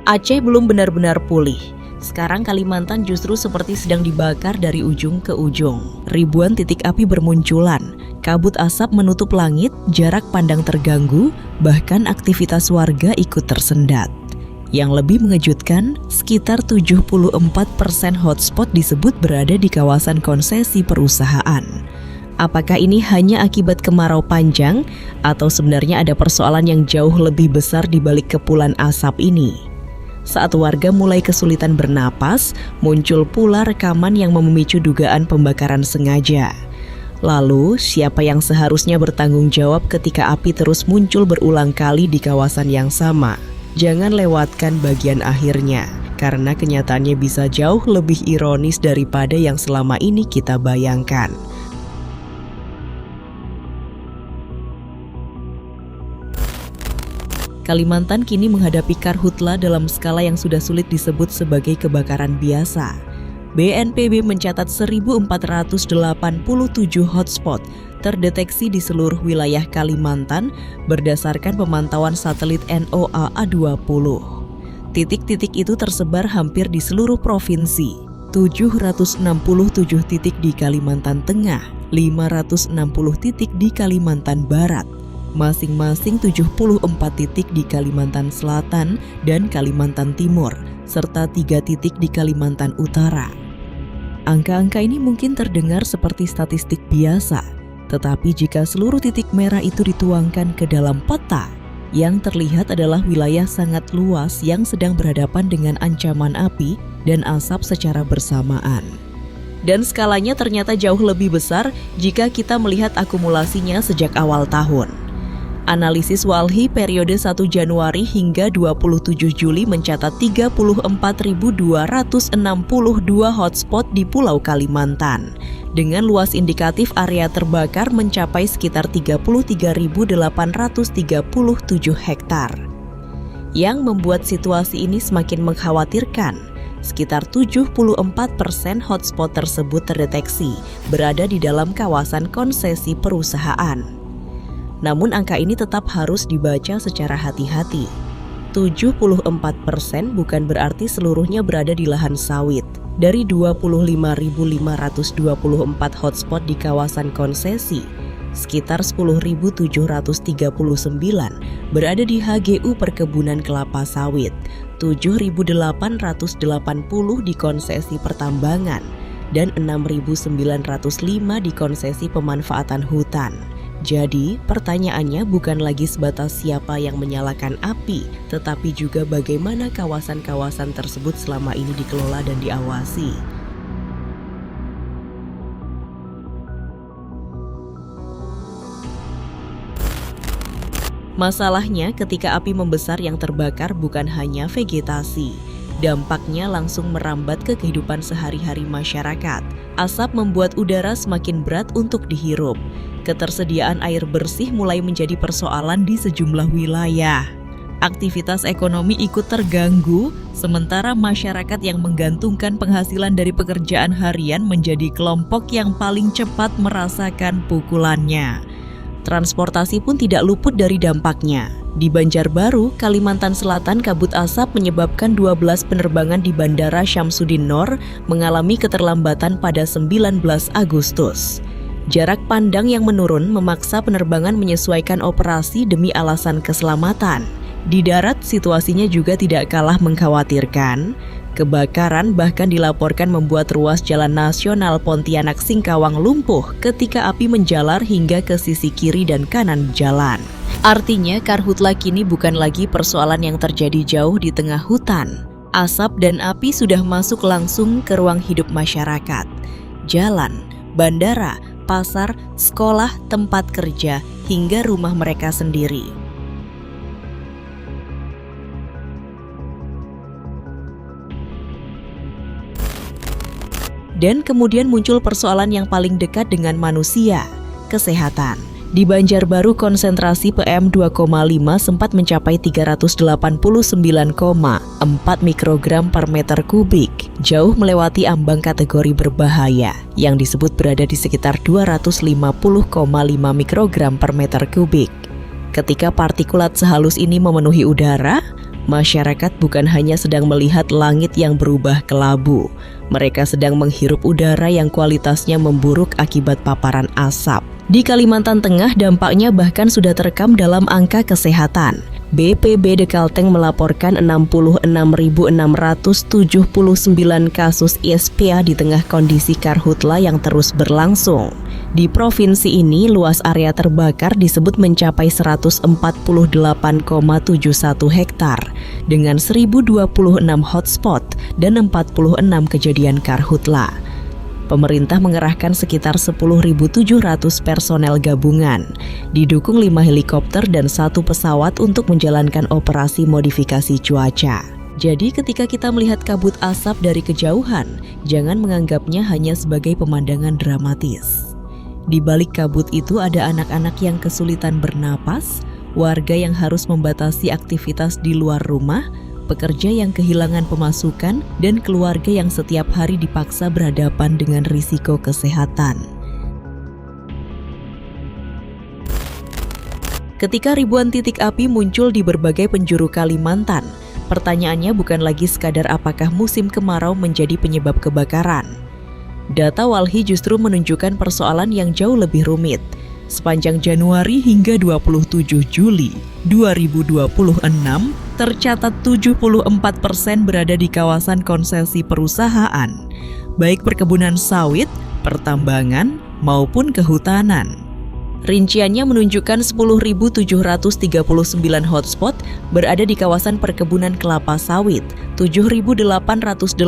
Aceh belum benar-benar pulih. Sekarang Kalimantan justru seperti sedang dibakar dari ujung ke ujung. Ribuan titik api bermunculan, kabut asap menutup langit, jarak pandang terganggu, bahkan aktivitas warga ikut tersendat. Yang lebih mengejutkan, sekitar 74% hotspot disebut berada di kawasan konsesi perusahaan. Apakah ini hanya akibat kemarau panjang, atau sebenarnya ada persoalan yang jauh lebih besar di balik kepulan asap ini? Saat warga mulai kesulitan bernapas, muncul pula rekaman yang memicu dugaan pembakaran sengaja. Lalu, siapa yang seharusnya bertanggung jawab ketika api terus muncul berulang kali di kawasan yang sama? Jangan lewatkan bagian akhirnya, karena kenyataannya bisa jauh lebih ironis daripada yang selama ini kita bayangkan. Kalimantan kini menghadapi karhutla dalam skala yang sudah sulit disebut sebagai kebakaran biasa. BNPB mencatat 1.487 hotspot terdeteksi di seluruh wilayah Kalimantan berdasarkan pemantauan satelit NOAA-20. Titik-titik itu tersebar hampir di seluruh provinsi. 767 titik di Kalimantan Tengah, 560 titik di Kalimantan Barat. Masing-masing 74 titik di Kalimantan Selatan dan Kalimantan Timur, serta 3 titik di Kalimantan Utara. Angka-angka ini mungkin terdengar seperti statistik biasa, tetapi jika seluruh titik merah itu dituangkan ke dalam peta, yang terlihat adalah wilayah sangat luas yang sedang berhadapan dengan ancaman api dan asap secara bersamaan. Dan skalanya ternyata jauh lebih besar jika kita melihat akumulasinya sejak awal tahun. Analisis Walhi periode 1 Januari hingga 27 Juli mencatat 34.262 hotspot di Pulau Kalimantan, dengan luas indikatif area terbakar mencapai sekitar 33.837 hektar. Yang membuat situasi ini semakin mengkhawatirkan, sekitar 74% hotspot tersebut terdeteksi berada di dalam kawasan konsesi perusahaan. Namun angka ini tetap harus dibaca secara hati-hati. 74% bukan berarti seluruhnya berada di lahan sawit. Dari 25.524 hotspot di kawasan konsesi, sekitar 10.739 berada di HGU perkebunan kelapa sawit, 7.880 di konsesi pertambangan, dan 6.905 di konsesi pemanfaatan hutan. Jadi, pertanyaannya bukan lagi sebatas siapa yang menyalakan api, tetapi juga bagaimana kawasan-kawasan tersebut selama ini dikelola dan diawasi. Masalahnya, ketika api membesar yang terbakar bukan hanya vegetasi. Dampaknya langsung merambat ke kehidupan sehari-hari masyarakat. Asap membuat udara semakin berat untuk dihirup. Ketersediaan air bersih mulai menjadi persoalan di sejumlah wilayah. Aktivitas ekonomi ikut terganggu, sementara masyarakat yang menggantungkan penghasilan dari pekerjaan harian menjadi kelompok yang paling cepat merasakan pukulannya. Transportasi pun tidak luput dari dampaknya. Di Banjarbaru, Kalimantan Selatan, kabut asap menyebabkan 12 penerbangan di Bandara Syamsuddin Nor mengalami keterlambatan pada 19 Agustus. Jarak pandang yang menurun memaksa penerbangan menyesuaikan operasi demi alasan keselamatan. Di darat, situasinya juga tidak kalah mengkhawatirkan. Kebakaran bahkan dilaporkan membuat ruas Jalan Nasional Pontianak-Singkawang lumpuh ketika api menjalar hingga ke sisi kiri dan kanan jalan. Artinya, karhutla kini bukan lagi persoalan yang terjadi jauh di tengah hutan. Asap dan api sudah masuk langsung ke ruang hidup masyarakat. Jalan, bandara, pasar, sekolah, tempat kerja, hingga rumah mereka sendiri. Dan kemudian muncul persoalan yang paling dekat dengan manusia, kesehatan. Di Banjarbaru, konsentrasi PM2,5 sempat mencapai 389,4 mikrogram per meter kubik, jauh melewati ambang kategori berbahaya, yang disebut berada di sekitar 250,5 mikrogram per meter kubik. Ketika partikulat sehalus ini memenuhi udara, Masyarakat bukan hanya sedang melihat langit yang berubah kelabu, mereka sedang menghirup udara yang kualitasnya memburuk akibat paparan asap. Di Kalimantan Tengah dampaknya bahkan sudah terekam dalam angka kesehatan. BPBD Kalteng melaporkan 66.679 kasus ISPA di tengah kondisi karhutla yang terus berlangsung. Di provinsi ini, luas area terbakar disebut mencapai 148,71 hektar dengan 1.026 hotspot dan 46 kejadian karhutla. Pemerintah mengerahkan sekitar 10.700 personel gabungan, didukung 5 helikopter dan 1 pesawat untuk menjalankan operasi modifikasi cuaca. Jadi ketika kita melihat kabut asap dari kejauhan, jangan menganggapnya hanya sebagai pemandangan dramatis. Di balik kabut itu ada anak-anak yang kesulitan bernapas, warga yang harus membatasi aktivitas di luar rumah, pekerja yang kehilangan pemasukan, dan keluarga yang setiap hari dipaksa berhadapan dengan risiko kesehatan. Ketika ribuan titik api muncul di berbagai penjuru Kalimantan, pertanyaannya bukan lagi sekadar apakah musim kemarau menjadi penyebab kebakaran. Data Walhi justru menunjukkan persoalan yang jauh lebih rumit. Sepanjang Januari hingga 27 Juli 2026, tercatat 74% berada di kawasan konsesi perusahaan, baik perkebunan sawit, pertambangan, maupun kehutanan. Rinciannya menunjukkan 10.739 hotspot berada di kawasan perkebunan kelapa sawit, 7.880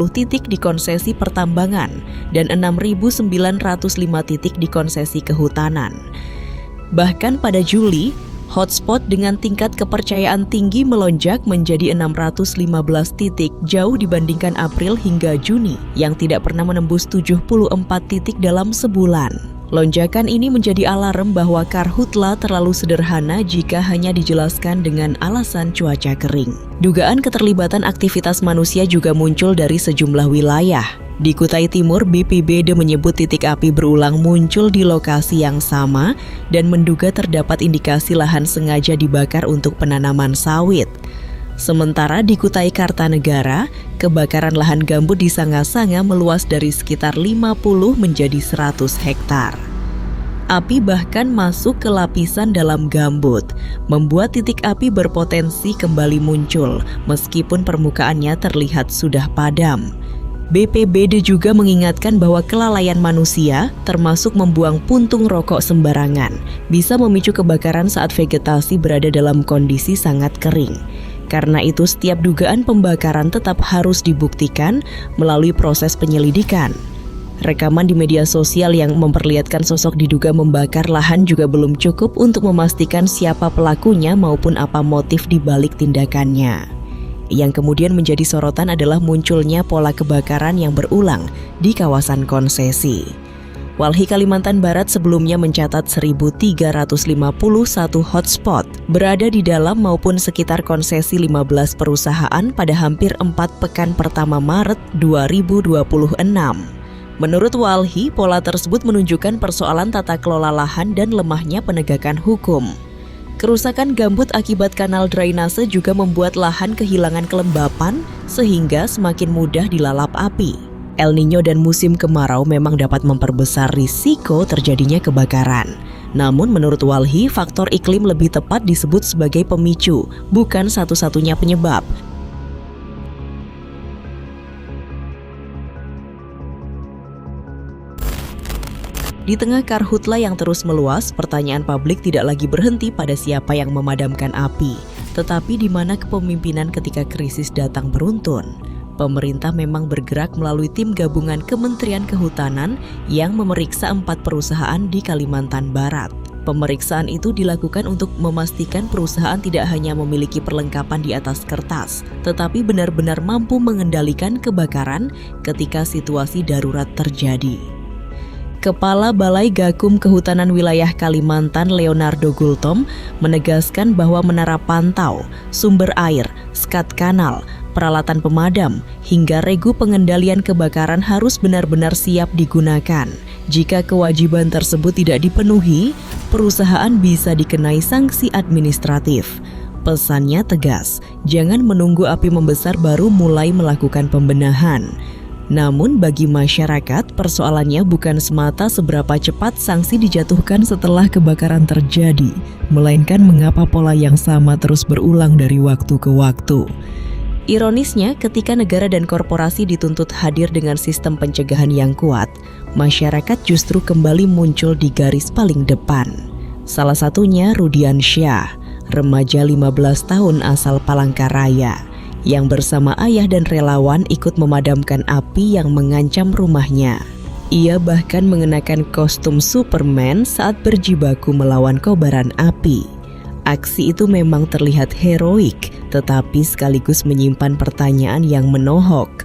titik di konsesi pertambangan, dan 6.905 titik di konsesi kehutanan. Bahkan pada Juli, hotspot dengan tingkat kepercayaan tinggi melonjak menjadi 615 titik, jauh dibandingkan April hingga Juni yang tidak pernah menembus 74 titik dalam sebulan. Lonjakan ini menjadi alarm bahwa karhutla terlalu sederhana jika hanya dijelaskan dengan alasan cuaca kering. Dugaan keterlibatan aktivitas manusia juga muncul dari sejumlah wilayah. Di Kutai Timur, BPBD menyebut titik api berulang muncul di lokasi yang sama dan menduga terdapat indikasi lahan sengaja dibakar untuk penanaman sawit. Sementara di Kutai Kartanegara, kebakaran lahan gambut di Sanga-Sanga meluas dari sekitar 50 menjadi 100 hektar. Api bahkan masuk ke lapisan dalam gambut, membuat titik api berpotensi kembali muncul meskipun permukaannya terlihat sudah padam. BPBD juga mengingatkan bahwa kelalaian manusia, termasuk membuang puntung rokok sembarangan, bisa memicu kebakaran saat vegetasi berada dalam kondisi sangat kering. Karena itu, setiap dugaan pembakaran tetap harus dibuktikan melalui proses penyelidikan. Rekaman di media sosial yang memperlihatkan sosok diduga membakar lahan juga belum cukup untuk memastikan siapa pelakunya maupun apa motif di balik tindakannya. Yang kemudian menjadi sorotan adalah munculnya pola kebakaran yang berulang di kawasan konsesi. Walhi Kalimantan Barat sebelumnya mencatat 1.351 hotspot berada di dalam maupun sekitar konsesi 15 perusahaan pada hampir 4 pekan pertama Maret 2026. Menurut Walhi, pola tersebut menunjukkan persoalan tata kelola lahan dan lemahnya penegakan hukum. Kerusakan gambut akibat kanal drainase juga membuat lahan kehilangan kelembapan sehingga semakin mudah dilalap api. El Nino dan musim kemarau memang dapat memperbesar risiko terjadinya kebakaran. Namun menurut Walhi, faktor iklim lebih tepat disebut sebagai pemicu, bukan satu-satunya penyebab. Di tengah karhutla yang terus meluas, pertanyaan publik tidak lagi berhenti pada siapa yang memadamkan api, tetapi di mana kepemimpinan ketika krisis datang beruntun. Pemerintah memang bergerak melalui tim gabungan Kementerian Kehutanan yang memeriksa 4 perusahaan di Kalimantan Barat. Pemeriksaan itu dilakukan untuk memastikan perusahaan tidak hanya memiliki perlengkapan di atas kertas, tetapi benar-benar mampu mengendalikan kebakaran ketika situasi darurat terjadi. Kepala Balai Gakum Kehutanan Wilayah Kalimantan Leonardo Gultom menegaskan bahwa menara pantau, sumber air, skat kanal, peralatan pemadam, hingga regu pengendalian kebakaran harus benar-benar siap digunakan. Jika kewajiban tersebut tidak dipenuhi, perusahaan bisa dikenai sanksi administratif. Pesannya tegas, jangan menunggu api membesar baru mulai melakukan pembenahan. Namun bagi masyarakat, persoalannya bukan semata seberapa cepat sanksi dijatuhkan setelah kebakaran terjadi, melainkan mengapa pola yang sama terus berulang dari waktu ke waktu. Ironisnya, ketika negara dan korporasi dituntut hadir dengan sistem pencegahan yang kuat, masyarakat justru kembali muncul di garis paling depan. Salah satunya Rudian Syah, remaja 15 tahun asal Palangkaraya, yang bersama ayah dan relawan ikut memadamkan api yang mengancam rumahnya. Ia bahkan mengenakan kostum Superman saat berjibaku melawan kobaran api. Aksi itu memang terlihat heroik, tetapi sekaligus menyimpan pertanyaan yang menohok.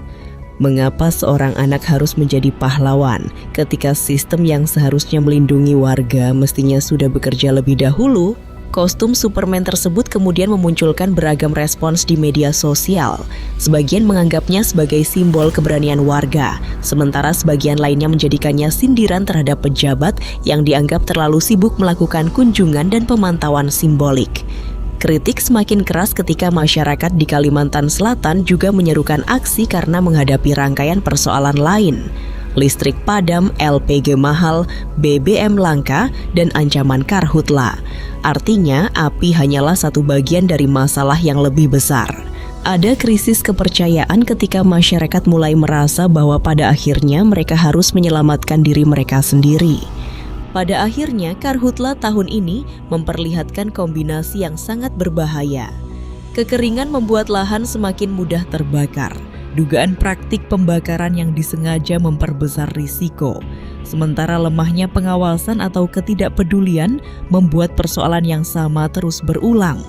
Mengapa seorang anak harus menjadi pahlawan ketika sistem yang seharusnya melindungi warga mestinya sudah bekerja lebih dahulu? Kostum Superman tersebut kemudian memunculkan beragam respons di media sosial. Sebagian menganggapnya sebagai simbol keberanian warga, sementara sebagian lainnya menjadikannya sindiran terhadap pejabat yang dianggap terlalu sibuk melakukan kunjungan dan pemantauan simbolik. Kritik semakin keras ketika masyarakat di Kalimantan Selatan juga menyerukan aksi karena menghadapi rangkaian persoalan lain. Listrik padam, LPG mahal, BBM langka, dan ancaman karhutla. Artinya, api hanyalah satu bagian dari masalah yang lebih besar. Ada krisis kepercayaan ketika masyarakat mulai merasa bahwa pada akhirnya mereka harus menyelamatkan diri mereka sendiri. Pada akhirnya, karhutla tahun ini memperlihatkan kombinasi yang sangat berbahaya. Kekeringan membuat lahan semakin mudah terbakar. Dugaan praktik pembakaran yang disengaja memperbesar risiko. Sementara lemahnya pengawasan atau ketidakpedulian membuat persoalan yang sama terus berulang.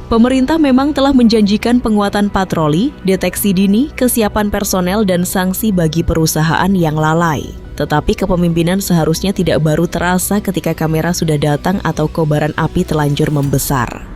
Pemerintah memang telah menjanjikan penguatan patroli, deteksi dini, kesiapan personel, dan sanksi bagi perusahaan yang lalai. Tetapi kepemimpinan seharusnya tidak baru terasa ketika kamera sudah datang atau kobaran api telanjur membesar.